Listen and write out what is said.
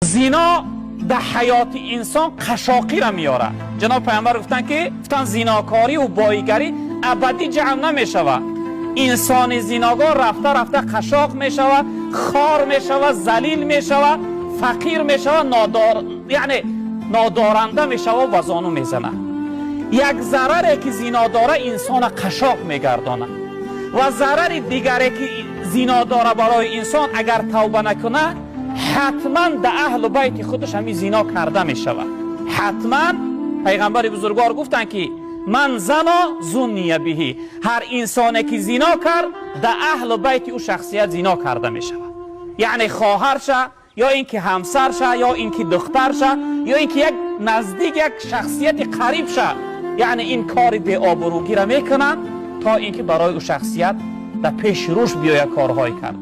زنا در حیات انسان قشاقی را میاره. جناب پیامبر گفتن که زیناکاری و بایگری ابدی جمع نمیشود. انسان زیناگار رفته رفته قشاق میشود، خار میشود، ذلیل میشود، فقیر میشود، نادارنده میشود و زانو میزنه. یک ضرری که زنا داره انسان قشاق میگردانه و ضرر دیگری که زنا داره برای انسان اگر توبه نکنه حتما در اهل بیت خودش همی زنا کرده می شود. حتما پیغمبر بزرگوار گفتن که من زنا زنی بهی، هر انسانی که زنا کرد در اهل بیت او شخصیت زنا کرده می شود. یعنی خواهرشه یا اینکه همسرشه یا اینکه دخترشه یا اینکه یک نزدیک یک شخصیت قریب شه، یعنی این کار بی آبروگی را میکنن تا اینکه برای او شخصیت در پیش روش بیاید کارهای کرده.